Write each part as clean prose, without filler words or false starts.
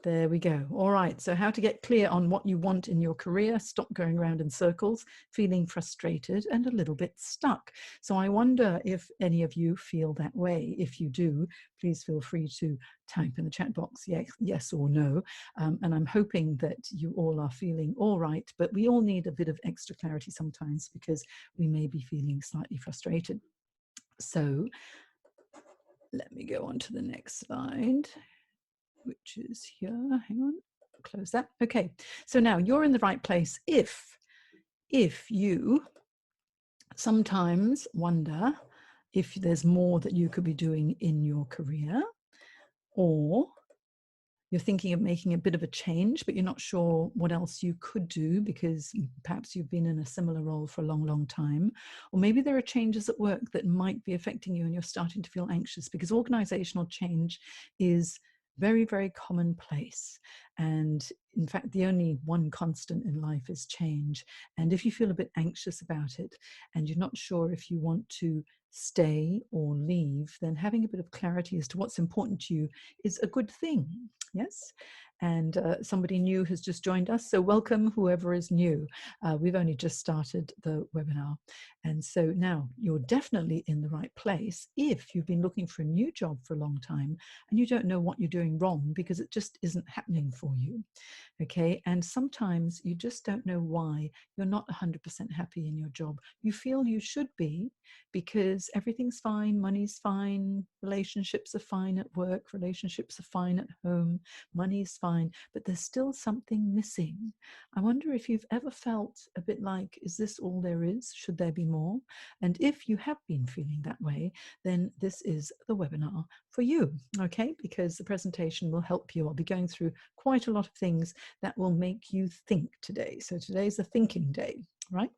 There we go. All right. So how to get clear on what you want in your career, stop going around in circles, feeling frustrated and a little bit stuck. So I wonder if any of you feel that way. If you do, please feel free to type in the chat box, yes or no. And I'm hoping that you all are feeling all right, but we all need a bit of extra clarity sometimes because we may be feeling slightly frustrated. So let me go on to the next slide, which is here. Hang on, close that. Okay, so now you're in the right place if you sometimes wonder if there's more that you could be doing in your career, or you're thinking of making a bit of a change, but you're not sure what else you could do because perhaps you've been in a similar role for a long, long time. Or maybe there are changes at work that might be affecting you and you're starting to feel anxious, because organizational change is very, very commonplace. And in fact, the only one constant in life is change. And if you feel a bit anxious about it and you're not sure if you want to stay or leave, then having a bit of clarity as to what's important to you is a good thing. Yes. And somebody new has just joined us. So welcome, whoever is new. We've only just started the webinar. And so now you're definitely in the right place if you've been looking for a new job for a long time and you don't know what you're doing wrong because it just isn't happening for you. Okay. And sometimes you just don't know why you're not 100% happy in your job. You feel you should be because everything's fine, money's fine, relationships are fine at work, relationships are fine at home, money's fine, but there's still something missing. I wonder if you've ever felt a bit like, is this all there is? Should there be more? And if you have been feeling that way, then this is the webinar for you, okay? Because the presentation will help you. I'll be going through quite a lot of things that will make you think today. So today's a thinking day, right?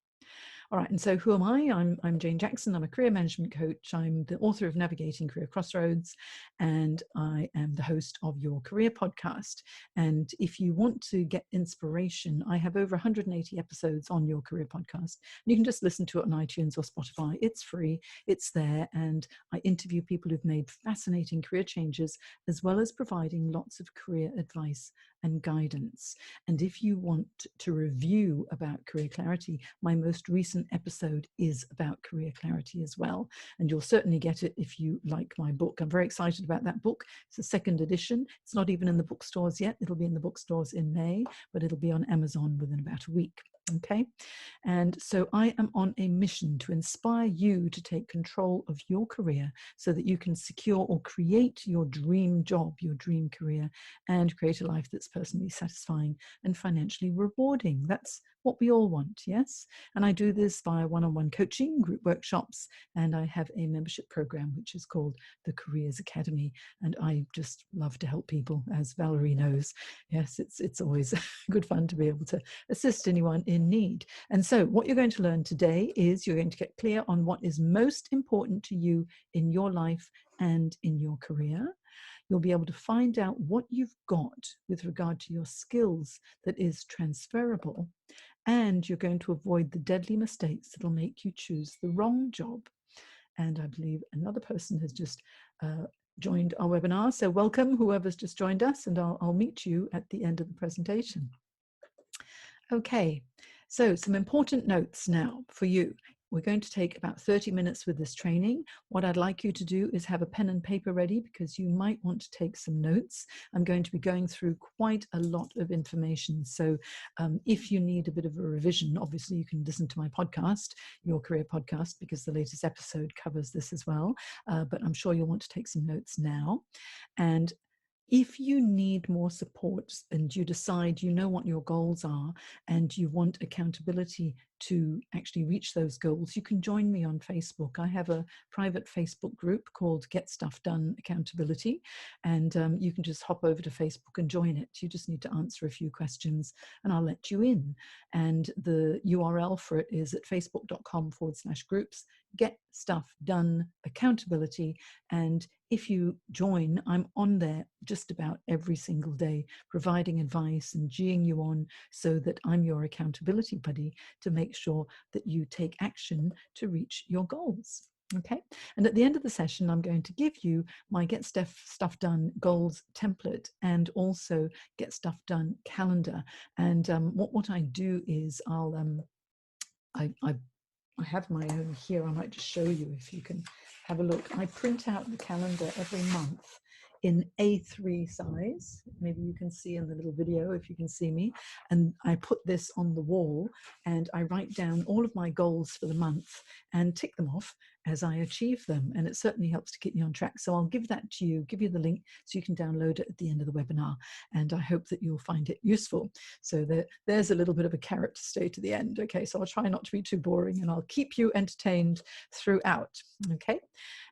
All right, and so who am I? I'm Jane Jackson. I'm a career management coach. I'm the author of Navigating Career Crossroads, and I am the host of Your Career Podcast. And if you want to get inspiration, I have over 180 episodes on Your Career Podcast. You can just listen to it on iTunes or Spotify. It's free, it's there, and I interview people who've made fascinating career changes, as well as providing lots of career advice and guidance. And if you want to review about career clarity, my most recent episode is about career clarity as well. And you'll certainly get it if you like my book. I'm very excited about that book. It's the second edition. It's not even in the bookstores yet. It'll be in the bookstores in May, but it'll be on Amazon within about a week. Okay. And so I am on a mission to inspire you to take control of your career so that you can secure or create your dream job, your dream career, and create a life that's personally satisfying and financially rewarding. That's what we all want, yes? And I do this via one-on-one coaching, group workshops, and I have a membership program which is called the Careers Academy. And I just love to help people, as Valerie knows. Yes, it's always good fun to be able to assist anyone in need. And so what you're going to learn today is you're going to get clear on what is most important to you in your life and in your career. You'll be able to find out what you've got with regard to your skills that is transferable, and you're going to avoid the deadly mistakes that'll make you choose the wrong job. And I believe another person has just joined our webinar. So welcome, whoever's just joined us, and I'll meet you at the end of the presentation. Okay, so some important notes now for you. We're going to take about 30 minutes with this training. What I'd like you to do is have a pen and paper ready because you might want to take some notes. I'm going to be going through quite a lot of information. So if you need a bit of a revision, obviously you can listen to my podcast, Your Career Podcast, because the latest episode covers this as well. But I'm sure you'll want to take some notes now. And if you need more support and you decide you know what your goals are and you want accountability to actually reach those goals, you can join me on Facebook. I have a private Facebook group called Get Stuff Done Accountability, and you can just hop over to Facebook and join it. You just need to answer a few questions and I'll let you in. And the URL for it is at facebook.com/groups, Get Stuff Done Accountability. And if you join, I'm on there just about every single day, providing advice and geeing you on so that I'm your accountability buddy to make sure that you take action to reach your goals. Okay. And at the end of the session, I'm going to give you my Get Stuff Done goals template and also Get Stuff Done calendar. And what I do is I have my own here. I might just show you if you can have a look. I print out the calendar every month in A3 size. Maybe you can see in the little video if you can see me. And I put this on the wall and I write down all of my goals for the month and tick them off as I achieve them. And it certainly helps to keep me on track. So I'll give that to you, give you the link so you can download it at the end of the webinar. And I hope that you'll find it useful. So there's a little bit of a carrot to stay to the end. Okay, so I'll try not to be too boring and I'll keep you entertained throughout. Okay,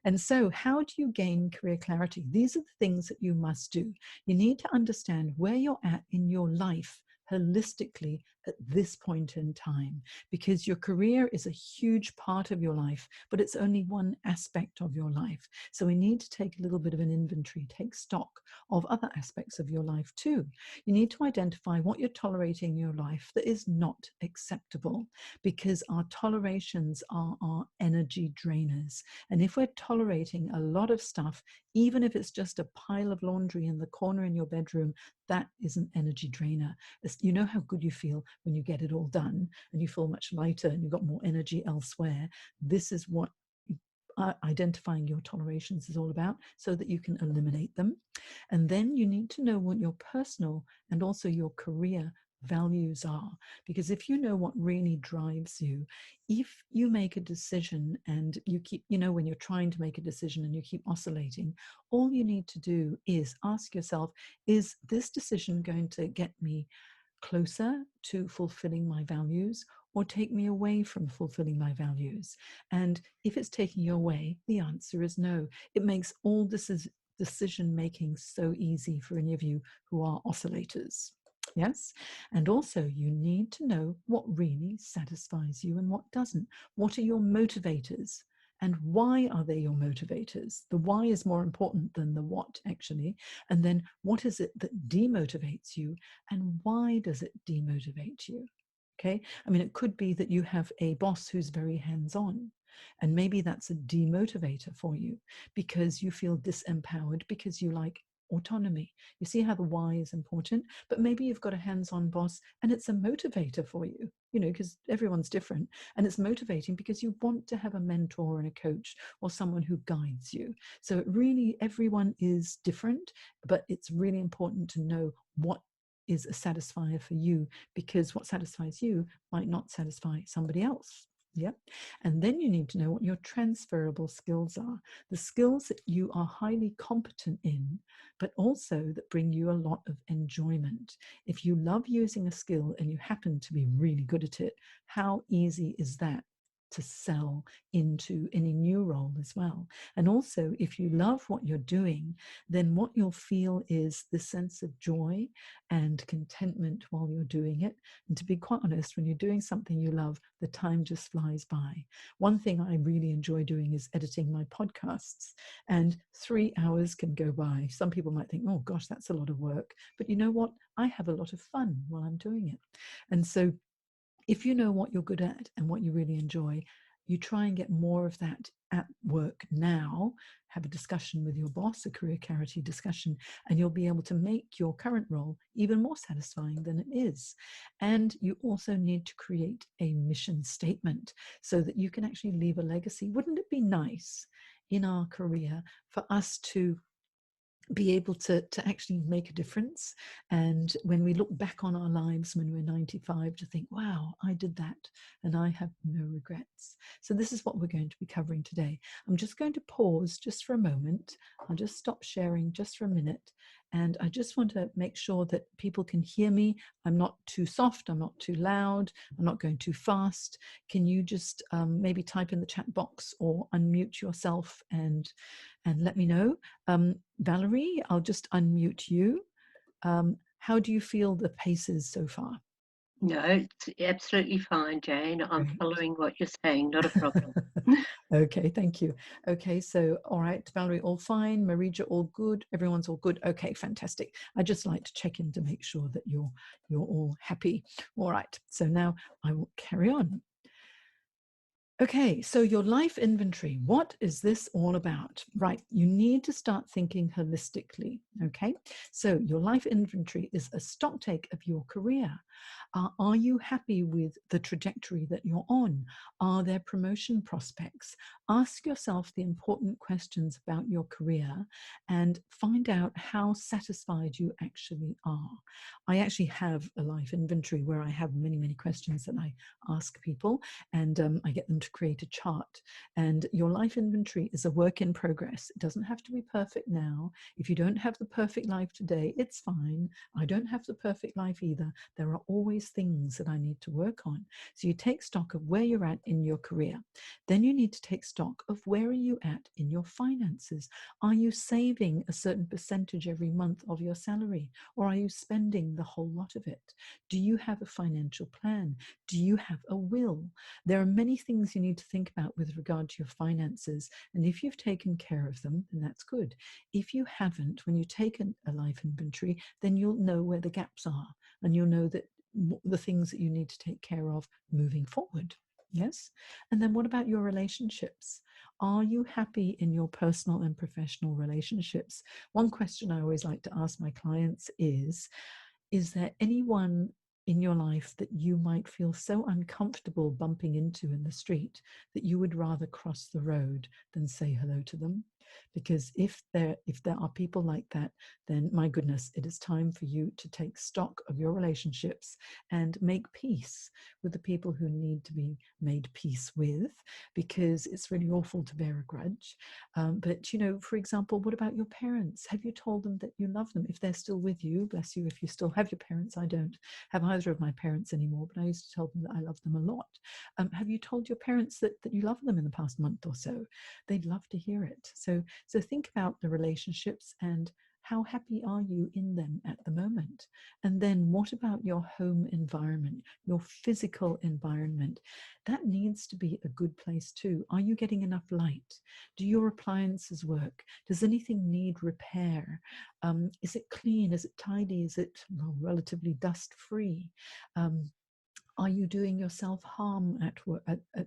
and so how do you gain career clarity? These are the things that you must do. You need to understand where you're at in your life holistically at this point in time, because your career is a huge part of your life, but it's only one aspect of your life. So we need to take a little bit of an inventory, take stock of other aspects of your life too. You need to identify what you're tolerating in your life that is not acceptable, because our tolerations are our energy drainers. And if we're tolerating a lot of stuff, even if it's just a pile of laundry in the corner in your bedroom, that is an energy drainer. You know how good you feel when you get it all done and you feel much lighter and you've got more energy elsewhere. This is what identifying your tolerations is all about, so that you can eliminate them. And then you need to know what your personal and also your career values are, because if you know what really drives you, if you make a decision and you keep, when you're trying to make a decision and you keep oscillating, all you need to do is ask yourself, is this decision going to get me closer to fulfilling my values or take me away from fulfilling my values? And if it's taking you away, the answer is no. It makes all decision making so easy for any of you who are oscillators. Yes. And also, you need to know what really satisfies you and what doesn't. What are your motivators? And why are they your motivators? The why is more important than the what, actually. And then what is it that demotivates you? And why does it demotivate you? Okay. I mean, it could be that you have a boss who's very hands-on. And maybe that's a demotivator for you because you feel disempowered because you like autonomy. You see how the why is important, but maybe you've got a hands-on boss and it's a motivator for you, because everyone's different, and it's motivating because you want to have a mentor and a coach or someone who guides you. So it really, everyone is different, but it's really important to know what is a satisfier for you, because what satisfies you might not satisfy somebody else. Yep. And then you need to know what your transferrable skills are, the skills that you are highly competent in, but also that bring you a lot of enjoyment. If you love using a skill and you happen to be really good at it, how easy is that to sell into any new role as well? And also, if you love what you're doing, then what you'll feel is the sense of joy and contentment while you're doing it. And to be quite honest, when you're doing something you love, the time just flies by. One thing I really enjoy doing is editing my podcasts, and 3 hours can go by. Some people might think, oh gosh, that's a lot of work. But you know what? I have a lot of fun while I'm doing it. And so if you know what you're good at and what you really enjoy, you try and get more of that at work now. Have a discussion with your boss, a career clarity discussion, and you'll be able to make your current role even more satisfying than it is. And you also need to create a mission statement so that you can actually leave a legacy. Wouldn't it be nice in our career for us to be able to actually make a difference? And when we look back on our lives when we're 95, to think, wow, I did that and I have no regrets. So this is what we're going to be covering today. I'm just going to pause just for a moment. I'll just stop sharing just for a minute. And I just want to make sure that people can hear me. I'm not too soft, I'm not too loud, I'm not going too fast. Can you just maybe type in the chat box or unmute yourself and let me know? Valerie, I'll just unmute you. How do you feel the pace is so far? No, it's absolutely fine, Jane. I'm Great. following what you're saying, not a problem. Okay, thank you. Okay, so all right, Valerie, all fine. Marija, all good. Everyone's all good. Okay, fantastic. I just like to check in to make sure that you're all happy. All right. So now I will carry on. Okay, so your life inventory, what is this all about? Right, you need to start thinking holistically. Okay, so your life inventory is a stock take of your career. Are you happy with the trajectory that you're on? Are there promotion prospects? Ask yourself the important questions about your career and find out how satisfied you actually are. I actually have a life inventory where I have many, many questions that I ask people, and I get them to create a chart. And your life inventory is a work in progress. It doesn't have to be perfect now. If you don't have the perfect life today, it's fine. I don't have the perfect life either. There are always things that I need to work on. So you take stock of where you're at in your career. Then you need to take stock of where are you at in your finances. Are you saving a certain percentage every month of your salary, or are you spending the whole lot of it? Do you have a financial plan? Do you have a will? There are many things you need to think about with regard to your finances. And if you've taken care of them, then that's good. If you haven't, when you take a life inventory, then you'll know where the gaps are, and you'll know that the things that you need to take care of moving forward. Yes. And then what about your relationships? Are you happy in your personal and professional relationships? One question I always like to ask my clients is there anyone in your life that you might feel so uncomfortable bumping into in the street that you would rather cross the road than say hello to them? Because if there are people like that, then my goodness, it is time for you to take stock of your relationships and make peace with the people who need to be made peace with, because it's really awful to bear a grudge. But, for example, what about your parents? Have you told them that you love them? If they're still with you, bless you, if you still have your parents. I don't have either of my parents anymore, but I used to tell them that I love them a lot. Have you told your parents that you love them in the past month or so? They'd love to hear it. So think about the relationships and how happy are you in them at the moment? And then what about your home environment, your physical environment? That needs to be a good place too. Are you getting enough light? Do your appliances work? Does anything need repair? Is it clean? Is it tidy? Is it relatively dust free? Are you doing yourself harm at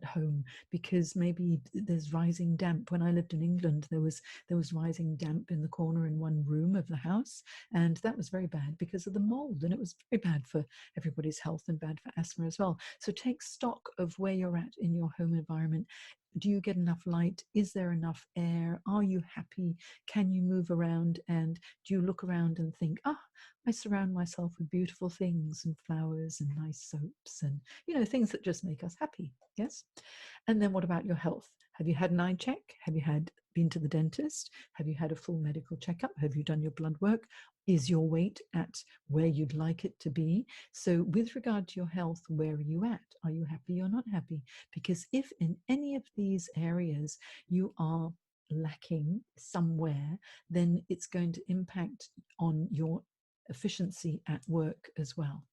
home because maybe there's rising damp? When I lived in England, there was rising damp in the corner in one room of the house, and that was very bad because of the mold, and it was very bad for everybody's health and bad for asthma as well. So take stock of where you're at in your home environment. Do you get enough light? Is there enough air? Are you happy? Can you move around? And do you look around and think, I surround myself with beautiful things and flowers and nice soaps and, things that just make us happy. Yes. And then what about your health? Have you had an eye check? Have you been to the dentist? Have you had a full medical checkup? Have you done your blood work? Is your weight at where you'd like it to be? So with regard to your health, where are you at? Are you happy or not happy? Because if in any of these areas you are lacking somewhere, then it's going to impact on your efficiency at work as well.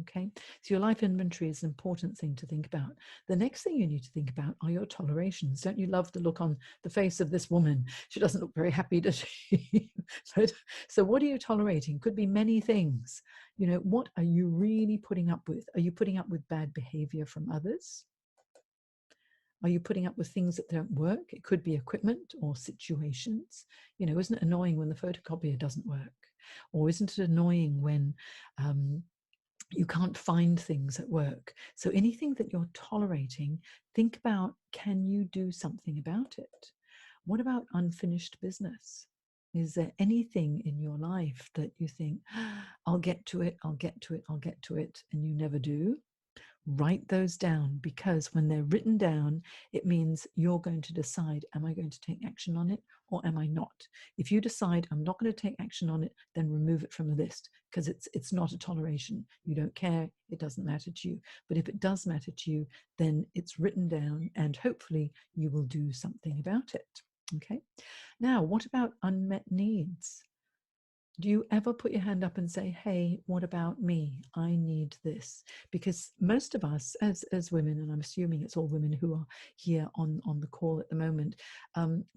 Okay, so your life inventory is an important thing to think about. The next thing you need to think about are your tolerations. Don't you love the look on the face of this woman? She doesn't look very happy, does she? So what are you tolerating? Could be many things. What are you really putting up with? Are you putting up with bad behavior from others? Are you putting up with things that don't work? It could be equipment or situations. Isn't it annoying when the photocopier doesn't work? Or isn't it annoying when you can't find things at work? So anything that you're tolerating, think about, can you do something about it? What about unfinished business? Is there anything in your life that you think, I'll get to it, I'll get to it, I'll get to it, and you never do? Write those down, because when they're written down, it means you're going to decide, am I going to take action on it or am I not? If you decide I'm not going to take action on it, then remove it from the list, because it's not a toleration. You don't care, it doesn't matter to you. But if it does matter to you, then it's written down and hopefully you will do something about it. Okay. Now, what about unmet needs? Do you ever put your hand up and say, hey, what about me? I need this? Because most of us as women, and I'm assuming it's all women who are here on the call at the moment,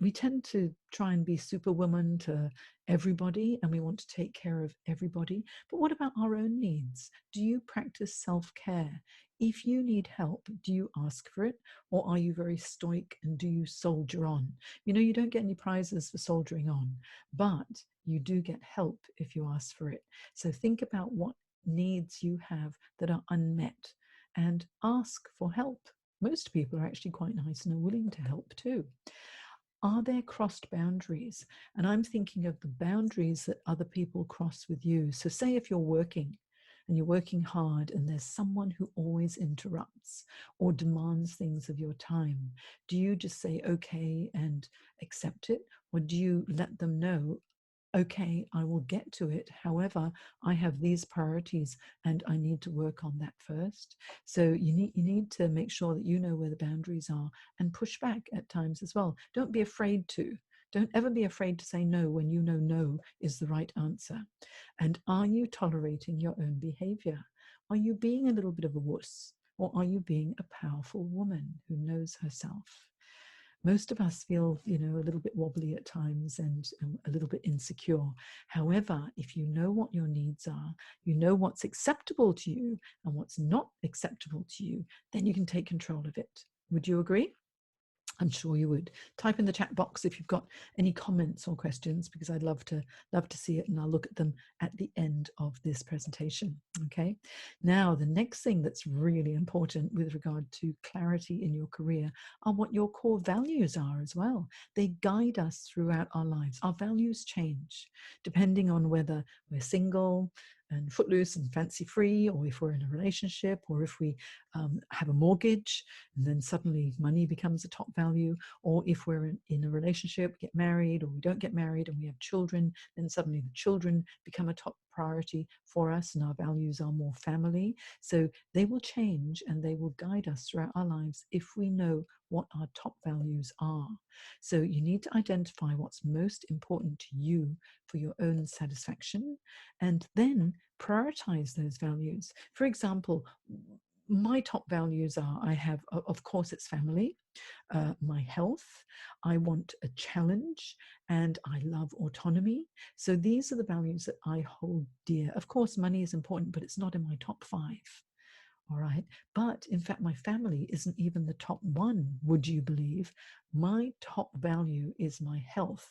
we tend to try and be superwoman to everybody, and we want to take care of everybody. But what about our own needs? Do you practice self-care? If you need help, do you ask for it, or are you very stoic and do you soldier on? You know, you don't get any prizes for soldiering on, but you do get help if you ask for it. So think about what needs you have that are unmet and ask for help. Most people are actually quite nice and are willing to help too. Are there crossed boundaries? And I'm thinking of the boundaries that other people cross with you. So say if you're working and you're working hard and there's someone who always interrupts or demands things of your time, do you just say okay and accept it? Or do you let them know, okay, I will get to it. However, I have these priorities and I need to work on that first. So you need to make sure that you know where the boundaries are and push back at times as well. Don't be afraid to. Don't ever be afraid to say no when you know no is the right answer. And are you tolerating your own behavior? Are you being a little bit of a wuss? Or are you being a powerful woman who knows herself? Most of us feel, you know, a little bit wobbly at times and a little bit insecure. However, if you know what your needs are, you know what's acceptable to you and what's not acceptable to you, then you can take control of it. Would you agree? I'm sure you would. Type in the chat box if you've got any comments or questions, because I'd love to see it, and I'll look at them at the end of this presentation. Okay. Now, the next thing that's really important with regard to clarity in your career are what your core values are as well. They guide us throughout our lives. Our values change depending on whether we're single and footloose and fancy free, or if we're in a relationship, or if we have a mortgage and then suddenly money becomes a top value, or if we're in a relationship, get married, or we don't get married and we have children, then suddenly the children become a top priority for us and our values are more family. So they will change and they will guide us throughout our lives if we know what our top values are. So you need to identify what's most important to you for your own satisfaction, and then prioritize those values. For example, my top values are, I have, of course, it's family, my health, I want a challenge, and I love autonomy. So these are the values that I hold dear. Of course, money is important, but it's not in my top 5. All right. But in fact, my family isn't even the top 1, would you believe? My top value is my health,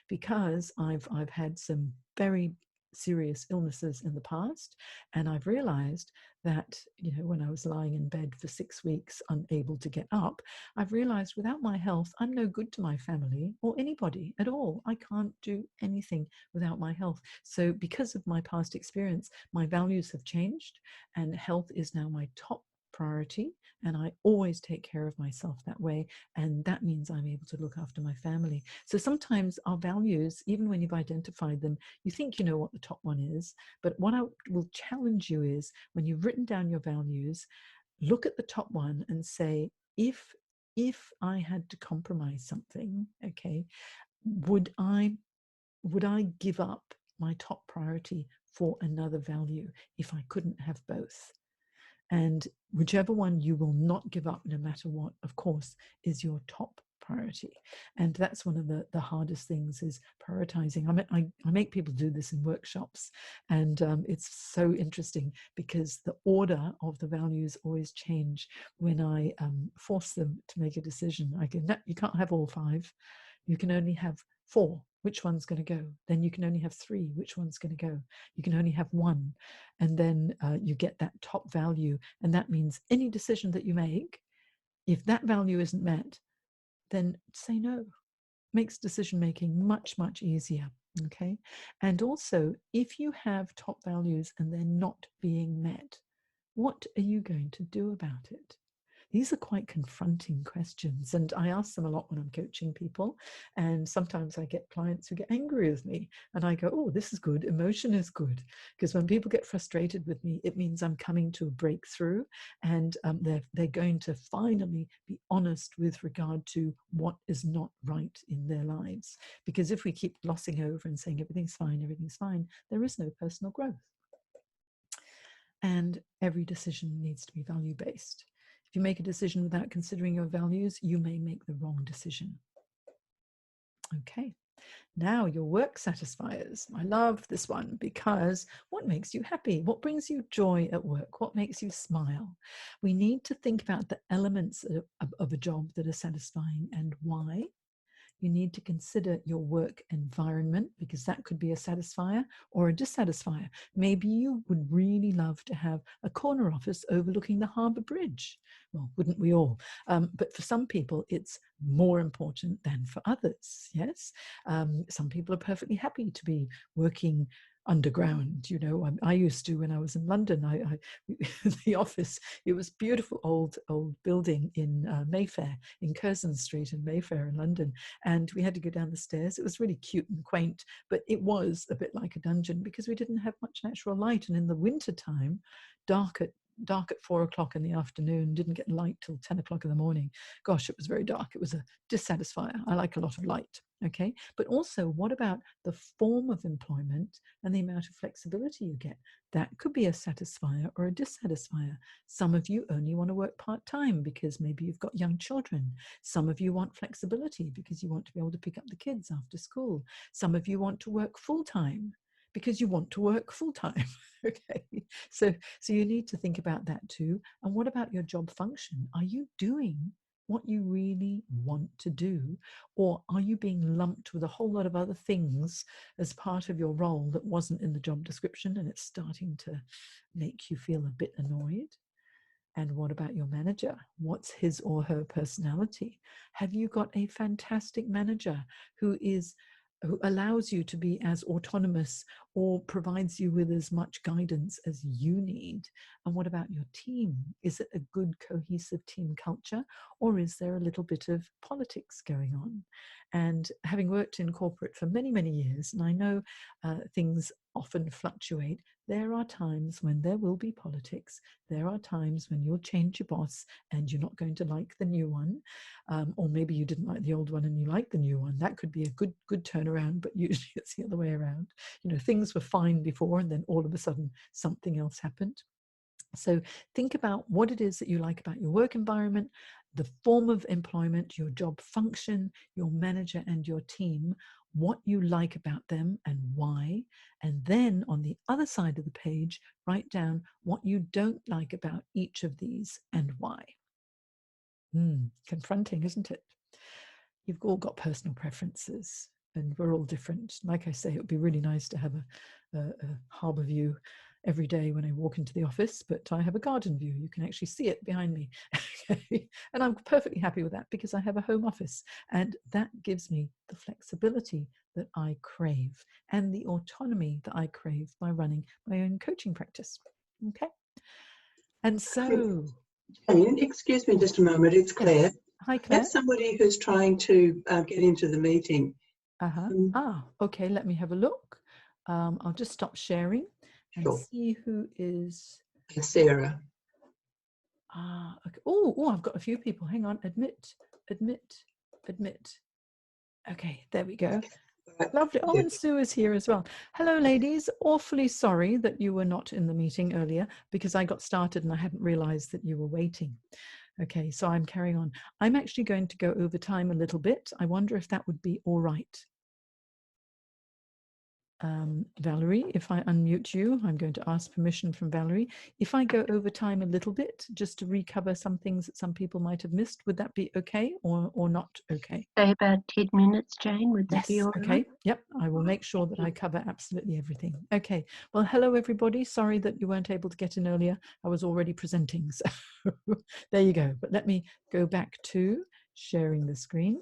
because I've had some very serious illnesses in the past, and I've realized that, you know, when I was lying in bed for 6 weeks unable to get up, I've realized without my health I'm no good to my family or anybody at all. I can't do anything without my health. So because of my past experience, my values have changed, and health is now my top priority, and I always take care of myself that way, and that means I'm able to look after my family. So sometimes our values, even when you've identified them, you think you know what the top one is, but what I will challenge you is, when you've written down your values, look at the top one and say, if I had to compromise something, okay, would I give up my top priority for another value if I couldn't have both? And whichever one you will not give up, no matter what, of course, is your top priority. And that's one of the hardest things, is prioritizing. I make people do this in workshops, and it's so interesting because the order of the values always change when I force them to make a decision. I go, no, you can't have all 5. You can only have 4. Which one's going to go? Then you can only have 3. Which one's going to go? You can only have 1. And then you get that top value. And that means any decision that you make, if that value isn't met, then say no. Makes decision making much, much easier. Okay. And also, if you have top values and they're not being met, what are you going to do about it? These are quite confronting questions, and I ask them a lot when I'm coaching people. And sometimes I get clients who get angry with me, and I go, oh, this is good. Emotion is good, because when people get frustrated with me, it means I'm coming to a breakthrough, and they're going to finally be honest with regard to what is not right in their lives. Because if we keep glossing over and saying everything's fine, there is no personal growth. And every decision needs to be value-based. If you make a decision without considering your values, you may make the wrong decision. Okay. Now, your work satisfiers. I love this one because what makes you happy? What brings you joy at work? What makes you smile? We need to think about the elements of a job that are satisfying and why. You need to consider your work environment because that could be a satisfier or a dissatisfier. Maybe you would really love to have a corner office overlooking the harbour bridge. Well, wouldn't we all? But for some people, it's more important than for others. Yes, some people are perfectly happy to be working underground. You know, I used to when I was in London. The office. It was beautiful old building in Mayfair, in Curzon Street in Mayfair in London, and we had to go down the stairs. It was really cute and quaint, but it was a bit like a dungeon because we didn't have much natural light, and in the winter time, dark at 4 o'clock in the afternoon, didn't get light till 10 o'clock in the morning. Gosh, it was very dark. It was a dissatisfier. I like a lot of light. Okay, but also what about the form of employment and the amount of flexibility you get? That could be a satisfier or a dissatisfier. Some of you only want to work part-time because maybe you've got young children. Some of you want flexibility because you want to be able to pick up the kids after school. Some of you want to work full-time because you want to work full-time. Okay, so you need to think about that too. And what about your job function? Are you doing what you really want to do, or are you being lumped with a whole lot of other things as part of your role that wasn't in the job description and it's starting to make you feel a bit annoyed? And what about your manager? What's his or her personality? Have you got a fantastic manager who allows you to be as autonomous or provides you with as much guidance as you need? And what about your team? Is it a good cohesive team culture, or is there a little bit of politics going on? And having worked in corporate for many, many years, and I know things often fluctuate, there are times when there will be politics. There are times when you'll change your boss and you're not going to like the new one, or maybe you didn't like the old one and you like the new one. That could be a good turnaround, but usually it's the other way around. You know, things were fine before and then all of a sudden something else happened. So think about what it is that you like about your work environment, the form of employment, your job function, your manager and your team, what you like about them and why. And then on the other side of the page, write down what you don't like about each of these and why. Confronting, isn't it? You've all got personal preferences and we're all different. Like I say, it would be really nice to have a harbour view every day when I walk into the office, but I have a garden view. You can actually see it behind me. And I'm perfectly happy with that because I have a home office and that gives me the flexibility that I crave and the autonomy that I crave by running my own coaching practice. Okay. And so... Jane, excuse me just a moment, it's Claire. Yes. Hi, Claire. That's somebody who's trying to get into the meeting. Okay, let me have a look. I'll just stop sharing and see who is... Sarah. Okay. Oh, I've got a few people. Hang on. Admit. Okay, there we go. Okay. Lovely. Oh, and Sue is here as well. Hello, ladies. Awfully sorry that you were not in the meeting earlier because I got started and I hadn't realized that you were waiting. Okay, so I'm carrying on. I'm actually going to go over time a little bit. I wonder if that would be all right. Valerie, if I unmute you, I'm going to ask permission from Valerie. If I go over time a little bit, just to recover some things that some people might have missed, would that be okay or not okay? Say about 10 minutes, Jane, would that be all right? Okay, yep, I will make sure that I cover absolutely everything. Okay, well, hello everybody. Sorry that you weren't able to get in earlier. I was already presenting, so there you go. But let me go back to sharing the screen.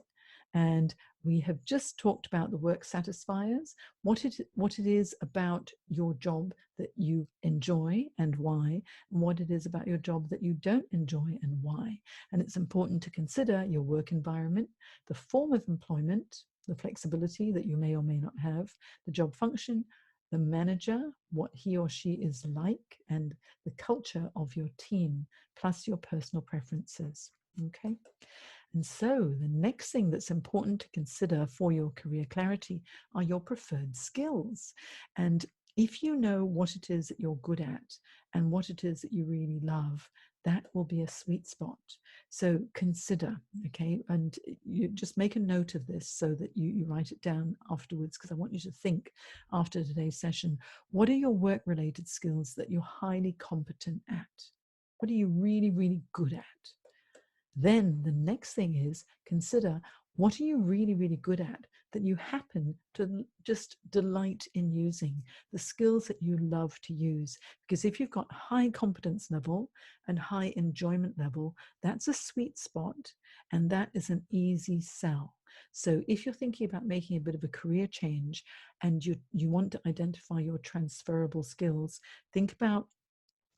And we have just talked about the work satisfiers, what it is about your job that you enjoy and why, and what it is about your job that you don't enjoy and why. And it's important to consider your work environment, the form of employment, the flexibility that you may or may not have, the job function, the manager, what he or she is like, and the culture of your team, plus your personal preferences. Okay. And so the next thing that's important to consider for your career clarity are your preferred skills. And if you know what it is that you're good at and what it is that you really love, that will be a sweet spot. So consider, okay, and you just make a note of this so that you write it down afterwards, because I want you to think after today's session, what are your work-related skills that you're highly competent at? What are you really, really good at? Then the next thing is consider, what are you really, really good at that you happen to just delight in using, the skills that you love to use? Because if you've got high competence level and high enjoyment level, that's a sweet spot, and that is an easy sell. So if you're thinking about making a bit of a career change and you want to identify your transferable skills, think about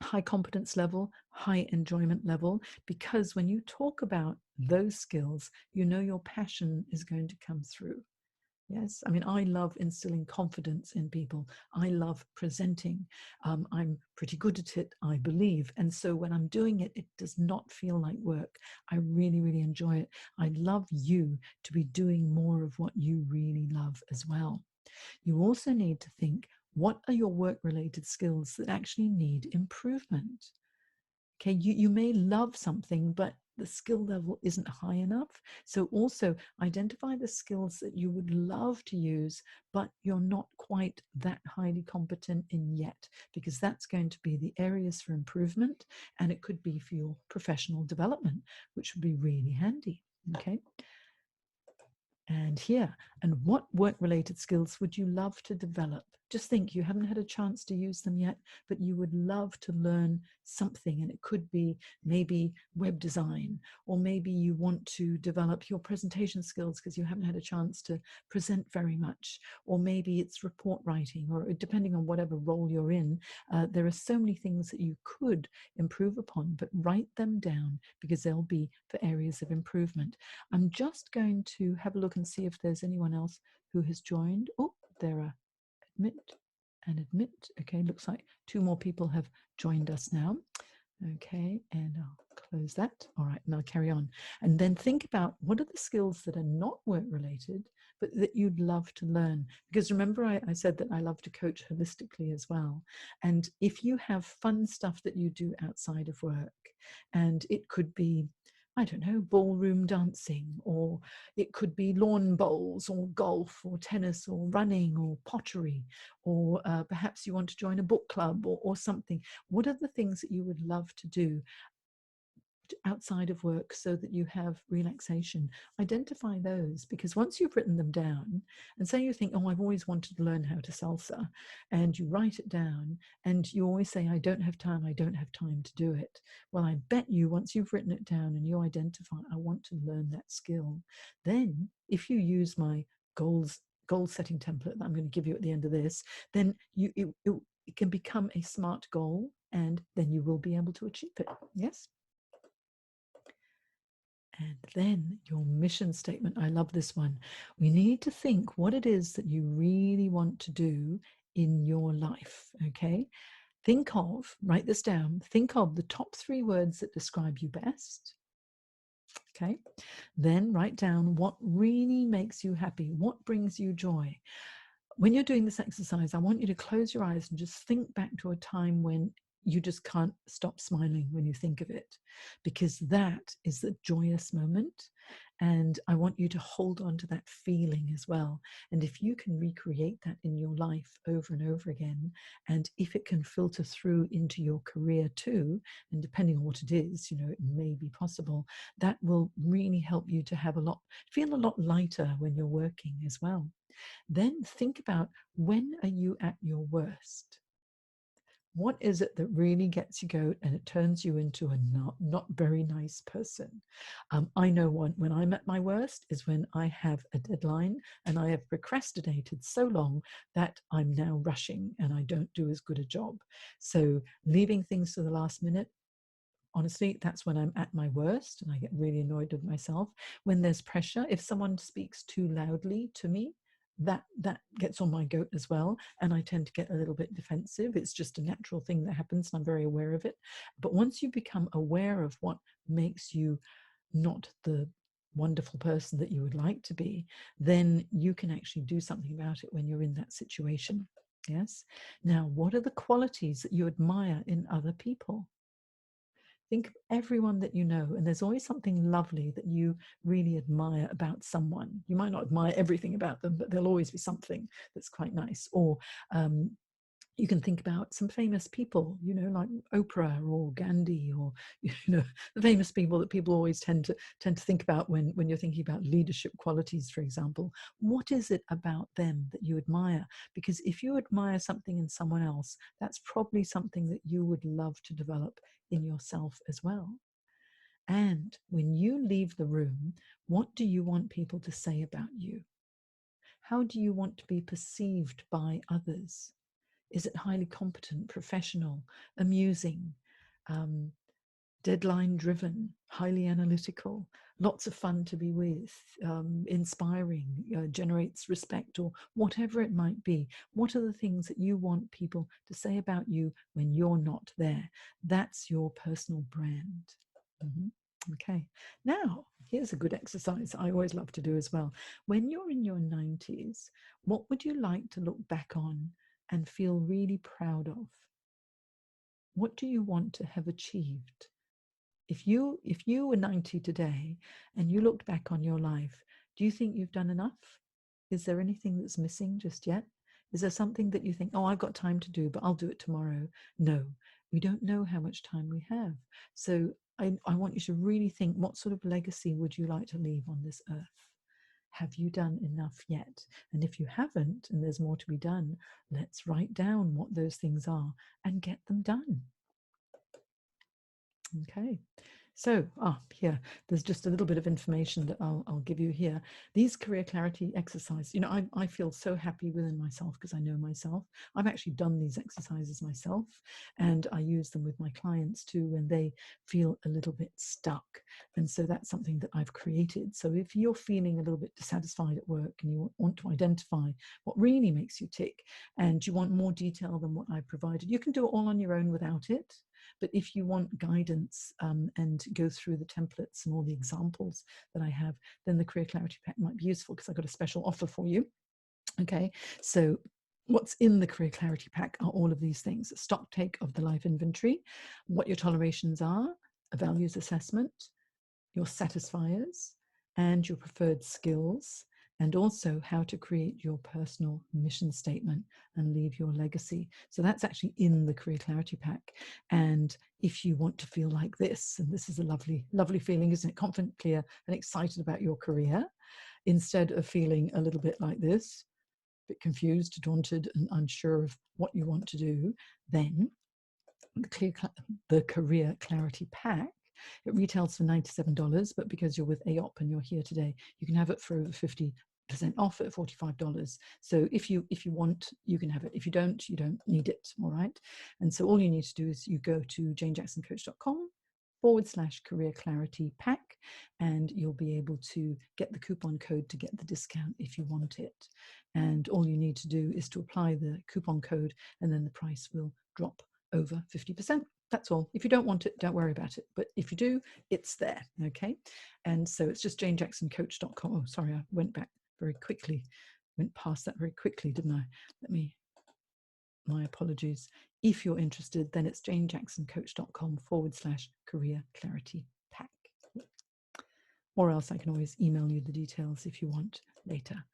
high competence level, high enjoyment level, because when you talk about those skills, you know your passion is going to come through. Yes, I mean, I love instilling confidence in people. I love presenting. I'm pretty good at it, I believe. And so when I'm doing it, it does not feel like work. I really, really enjoy it. I'd love you to be doing more of what you really love as well. You also need to think, what are your work-related skills that actually need improvement? Okay, you may love something, but the skill level isn't high enough. So also identify the skills that you would love to use, but you're not quite that highly competent in yet, because that's going to be the areas for improvement, and it could be for your professional development, which would be really handy. Okay. And here, and what work-related skills would you love to develop? Just think, you haven't had a chance to use them yet, but you would love to learn something. And it could be maybe web design, or maybe you want to develop your presentation skills because you haven't had a chance to present very much, or maybe it's report writing, or depending on whatever role you're in, there are so many things that you could improve upon, but write them down because they'll be for areas of improvement. I'm just going to have a look and see if there's anyone else who has joined. Oh, there are admit and admit. Okay, looks like 2 more people have joined us now. Okay, and I'll close that. All right, now carry on. And then think about, what are the skills that are not work related, but that you'd love to learn? Because remember, I said that I love to coach holistically as well. And if you have fun stuff that you do outside of work, and it could be, I don't know, ballroom dancing, or it could be lawn bowls, or golf, or tennis, or running, or pottery, or perhaps you want to join a book club, or something. What are the things that you would love to do outside of work so that you have relaxation? Identify those, because once you've written them down, and say you think, oh, I've always wanted to learn how to salsa, and you write it down, and you always say, I don't have time to do it. Well, I bet you once you've written it down and you identify, I want to learn that skill, then if you use my goal setting template that I'm going to give you at the end of this, then it can become a SMART goal, and then you will be able to achieve it. Yes. And then your mission statement. I love this one. We need to think what it is that you really want to do in your life. Okay. Think of, write this down, think of the top 3 words that describe you best. Okay. Then write down what really makes you happy, what brings you joy. When you're doing this exercise, I want you to close your eyes and just think back to a time when you just can't stop smiling when you think of it, because that is the joyous moment. And I want you to hold on to that feeling as well. And if you can recreate that in your life over and over again, and if it can filter through into your career too, and depending on what it is, you know, it may be possible, that will really help you to feel a lot lighter when you're working as well. Then think about, when are you at your worst? What is it that really gets you going and it turns you into a not very nice person? I know when I'm at my worst is when I have a deadline and I have procrastinated so long that I'm now rushing and I don't do as good a job. So leaving things to the last minute, honestly, that's when I'm at my worst and I get really annoyed with myself. When there's pressure, if someone speaks too loudly to me, that gets on my goat as well, and I tend to get a little bit defensive. It's just a natural thing that happens, and I'm very aware of it. But once you become aware of what makes you not the wonderful person that you would like to be, then you can actually do something about it when you're in that situation. Yes. Now, what are the qualities that you admire in other people? Think of everyone that you know, and there's always something lovely that you really admire about someone. You might not admire everything about them, but there'll always be something that's quite nice. Or you can think about some famous people, you know, like Oprah or Gandhi, or you know, the famous people that people always tend to think about when you're thinking about leadership qualities, for example. What is it about them that you admire? Because if you admire something in someone else, that's probably something that you would love to develop in yourself as well. And when you leave the room, what do you want people to say about you? How do you want to be perceived by others? Is it highly competent, professional, amusing, deadline driven, highly analytical, lots of fun to be with, inspiring, generates respect, or whatever it might be? What are the things that you want people to say about you when you're not there? That's your personal brand. Okay, now here's a good exercise I always love to do as well. When you're in your 90s, what would you like to look back on and feel really proud of? What do you want to have achieved? If you were 90 today and you looked back on your life, do you think you've done enough? Is there anything that's missing just yet? Is there something that you think, oh, I've got time to do, but I'll do it tomorrow? No, we don't know how much time we have. So I want you to really think, what sort of legacy would you like to leave on this earth? Have you done enough yet? And if you haven't, and there's more to be done, let's write down what those things are and get them done. Okay. So, here, there's just a little bit of information that I'll give you here. These career clarity exercises, you know, I feel so happy within myself because I know myself. I've actually done these exercises myself, and I use them with my clients too when they feel a little bit stuck. And so that's something that I've created. So if you're feeling a little bit dissatisfied at work and you want to identify what really makes you tick, and you want more detail than what I provided, you can do it all on your own without it. But if you want guidance and go through the templates and all the examples that I have, then the Career Clarity Pack might be useful because I've got a special offer for you. Okay, so what's in the Career Clarity Pack are all of these things: a stock take of the life inventory, what your tolerations are, a values assessment, your satisfiers, and your preferred skills, and also how to create your personal mission statement and leave your legacy. So that's actually in the Career Clarity Pack. And if you want to feel like this, and this is a lovely, lovely feeling, isn't it? Confident, clear, and excited about your career, instead of feeling a little bit like this, a bit confused, daunted, and unsure of what you want to do, then the Career Clarity Pack, it retails for $97, but because you're with AOP and you're here today, you can have it for over 50% off at $45. So if you want, you can have it. If you don't need it. All right. And so all you need to do is you go to janejacksoncoach.com/career clarity pack, and you'll be able to get the coupon code to get the discount if you want it. And all you need to do is to apply the coupon code, and then the price will drop over 50%. That's all. If you don't want it, don't worry about it. But if you do, it's there. Okay. And so it's just janejacksoncoach.com. Oh, sorry, I went back very quickly. Went past that very quickly, didn't I? My apologies. If you're interested, then it's janejacksoncoach.com/career clarity pack. Or else I can always email you the details if you want later.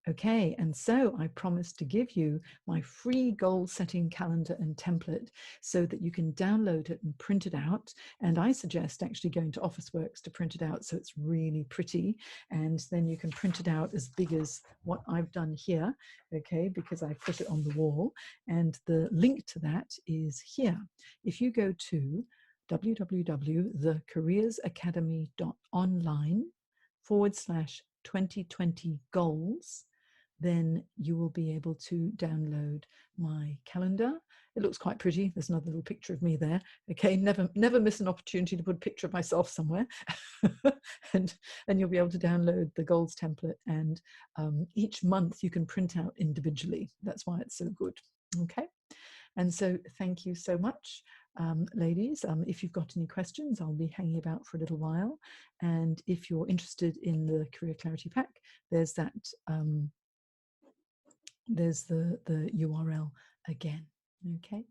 Okay, and so I promised to give you my free goal setting calendar and template so that you can download it and print it out. And I suggest actually going to Officeworks to print it out so it's really pretty. And then you can print it out as big as what I've done here, okay, because I put it on the wall. And the link to that is here. If you go to www.thecareersacademy.online/2020 goals, then you will be able to download my calendar. It looks quite pretty. There's another little picture of me there. Okay, never miss an opportunity to put a picture of myself somewhere. and you'll be able to download the goals template, and each month you can print out individually. That's why it's so good. Okay, and so thank you so much. Ladies, if you've got any questions, I'll be hanging about for a little while. And if you're interested in the Career Clarity Pack, there's that there's the URL again. Okay,